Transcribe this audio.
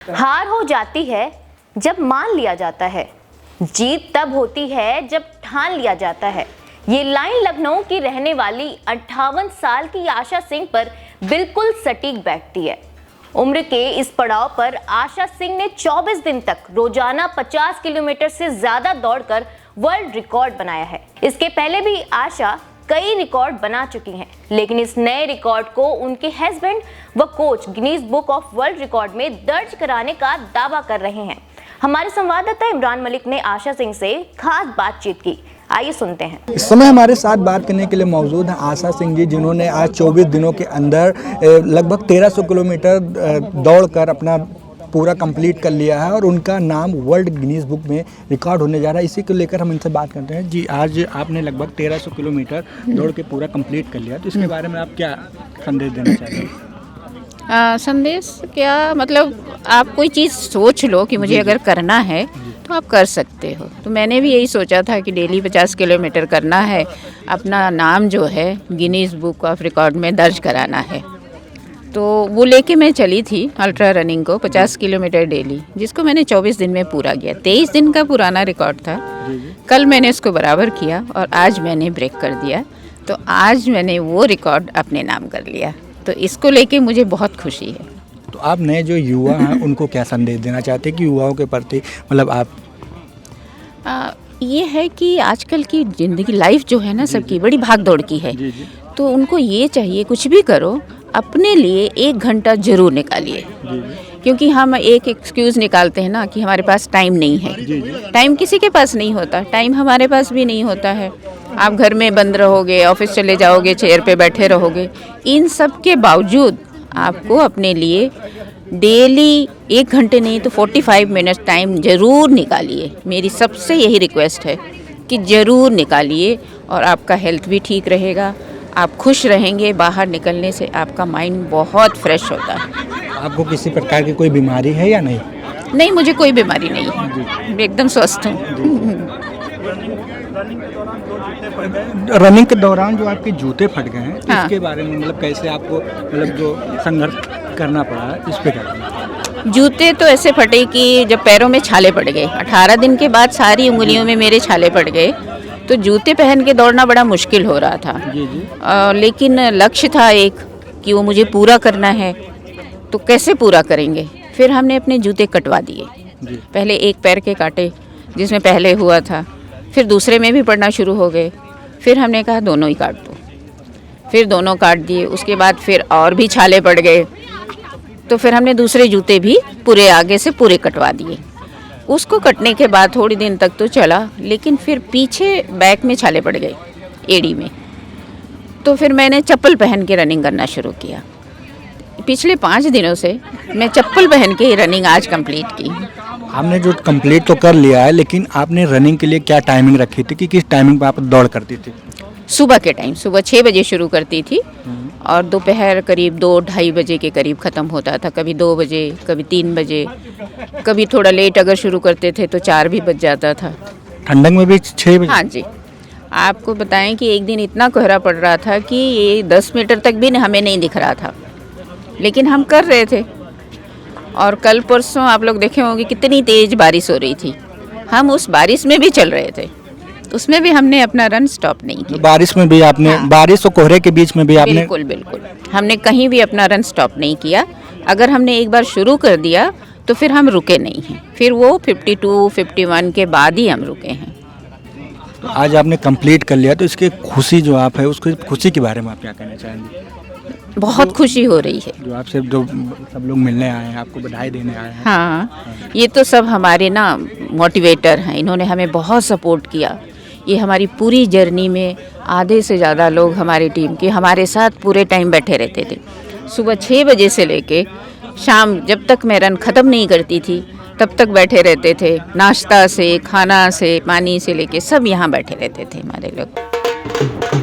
हार हो जाती है जब मान लिया जाता है, जीत तब होती है जब ठान लिया जाता है। ये लाइन लखनऊ की रहने वाली 58 साल की आशा सिंह पर बिल्कुल सटीक बैठती है। उम्र के इस पड़ाव पर आशा सिंह ने 24 दिन तक रोजाना 50 किलोमीटर से ज्यादा दौड़कर वर्ल्ड रिकॉर्ड बनाया है। इसके पहले भी आशा कई रिकॉर्ड बना चुकी हैं, लेकिन इस नए रिकॉर्ड को उनके हस्बैंड व coach Guinness book of world record में दर्ज कराने का दावा कर रहे हैं। हमारे संवाददाता इमरान मलिक ने आशा सिंह से खास बातचीत की, आइए सुनते हैं। इस समय हमारे साथ बात करने के लिए मौजूद हैं आशा सिंह जी, जिन्होंने आज 24 दिनों के अंदर लगभग 1300 किलोमीटर दौड़कर अपना पूरा कंप्लीट कर लिया है और उनका नाम वर्ल्ड गिनीज बुक में रिकॉर्ड होने जा रहा है। इसी को लेकर हम इनसे बात करते हैं। जी, आज आपने लगभग 1300 किलोमीटर दौड़ के पूरा कंप्लीट कर लिया, तो इसके बारे में आप क्या संदेश देना चाहते हैं? संदेश क्या, मतलब आप कोई चीज़ सोच लो कि मुझे अगर करना है तो आप कर सकते हो। तो मैंने भी यही सोचा था कि डेली 50 किलोमीटर करना है, अपना नाम जो है गिनीज बुक ऑफ रिकॉर्ड में दर्ज कराना है। तो वो लेके मैं चली थी अल्ट्रा रनिंग को 50 किलोमीटर डेली, जिसको मैंने 24 दिन में पूरा किया। 23 दिन का पुराना रिकॉर्ड था, कल मैंने इसको बराबर किया और आज मैंने ब्रेक कर दिया। तो आज मैंने वो रिकॉर्ड अपने नाम कर लिया, तो इसको लेके मुझे बहुत खुशी है। तो आप नए जो युवा हैं उनको क्या संदेश देना चाहते हैं कि युवाओं के प्रति, मतलब आप ये है कि आजकल की ज़िंदगी लाइफ जो है ना सबकी बड़ी भाग दौड़ की है, तो उनको ये चाहिए कुछ भी करो अपने लिए 1 घंटा ज़रूर निकालिए। क्योंकि हम एक एक्सक्यूज़ निकालते हैं ना कि हमारे पास टाइम नहीं है। टाइम किसी के पास नहीं होता, टाइम हमारे पास भी नहीं होता है। आप घर में बंद रहोगे, ऑफिस चले जाओगे, चेयर पे बैठे रहोगे, इन सब के बावजूद आपको अपने लिए डेली 1 घंटे नहीं तो 45 मिनट टाइम ज़रूर निकालिए। मेरी सबसे यही रिक्वेस्ट है कि ज़रूर निकालिए, और आपका हेल्थ भी ठीक रहेगा, आप खुश रहेंगे। बाहर निकलने से आपका माइंड बहुत फ्रेश होता है। आपको किसी प्रकार की कोई बीमारी है या नहीं? नहीं, मुझे कोई बीमारी नहीं है, मैं एकदम स्वस्थ हूँ। रनिंग के दौरान जो आपके जूते फट गए हैं, हाँ। इसके बारे में मतलब कैसे आपको, मतलब जो संघर्ष करना पड़ा है, इस पे क्या? जूते तो ऐसे फटे कि जब पैरों में छाले पड़ गए, 18 दिन के बाद सारी उंगलियों में मेरे छाले पड़ गए, तो जूते पहन के दौड़ना बड़ा मुश्किल हो रहा था। लेकिन लक्ष्य था एक कि वो मुझे पूरा करना है, तो कैसे पूरा करेंगे। फिर हमने अपने जूते कटवा दिए। पहले एक पैर के काटे जिसमें पहले हुआ था, फिर दूसरे में भी पड़ना शुरू हो गए, फिर हमने कहा दोनों ही काट दो, फिर दोनों काट दिए। उसके बाद फिर और भी छाले पड़ गए, तो फिर हमने दूसरे जूते भी पूरे आगे से पूरे कटवा दिए। उसको कटने के बाद थोड़ी दिन तक तो चला, लेकिन फिर पीछे बैक में छाले पड़ गए, एड़ी में। तो फिर मैंने चप्पल पहन के रनिंग करना शुरू किया। पिछले 5 दिनों से मैं चप्पल पहन के रनिंग आज कंप्लीट की। आपने जो कंप्लीट तो कर लिया है, लेकिन आपने रनिंग के लिए क्या टाइमिंग रखी थी कि किस टाइमिंग पर आप दौड़ करती थी? सुबह के टाइम, सुबह 6 बजे शुरू करती थी और दोपहर करीब 2-2:30 बजे के करीब ख़त्म होता था। कभी 2 बजे, कभी 3 बजे, कभी थोड़ा लेट अगर शुरू करते थे तो 4 भी बज जाता था। ठंडक में भी 6 बजे? हाँ जी, आपको बताएं कि एक दिन इतना कोहरा पड़ रहा था कि ये 10 मीटर तक भी हमें नहीं दिख रहा था, लेकिन हम कर रहे थे। और कल परसों आप लोग देखे होंगे कितनी तेज़ बारिश हो रही थी, हम उस बारिश में भी चल रहे थे, उसमें भी हमने अपना रन स्टॉप नहीं किया। बारिश में भी आपने? हाँ। बारिश और कोहरे के बीच में भी आपने? बिल्कुल बिल्कुल, हमने कहीं भी अपना रन स्टॉप नहीं किया। अगर हमने एक बार शुरू कर दिया तो फिर हम रुके नहीं हैं, फिर वो 52-51 के बाद ही हम रुके हैं। तो आज आपने कंप्लीट कर लिया, तो इसकी खुशी जो आप है, उसकी खुशी के बारे में आप क्या कहना चाहेंगे? बहुत खुशी हो रही है। जो आपसे जो सब लोग मिलने आए हैं, आपको बधाई देने आए हैं। हाँ, ये तो सब हमारे ना मोटिवेटर हैं, इन्होंने हमें बहुत सपोर्ट किया। ये हमारी पूरी जर्नी में आधे से ज़्यादा लोग हमारी टीम के हमारे साथ पूरे टाइम बैठे रहते थे। सुबह 6 बजे से लेके शाम जब तक मैं रन ख़त्म नहीं करती थी तब तक बैठे रहते थे। नाश्ता से, खाना से, पानी से लेके सब यहाँ बैठे रहते थे हमारे लोग।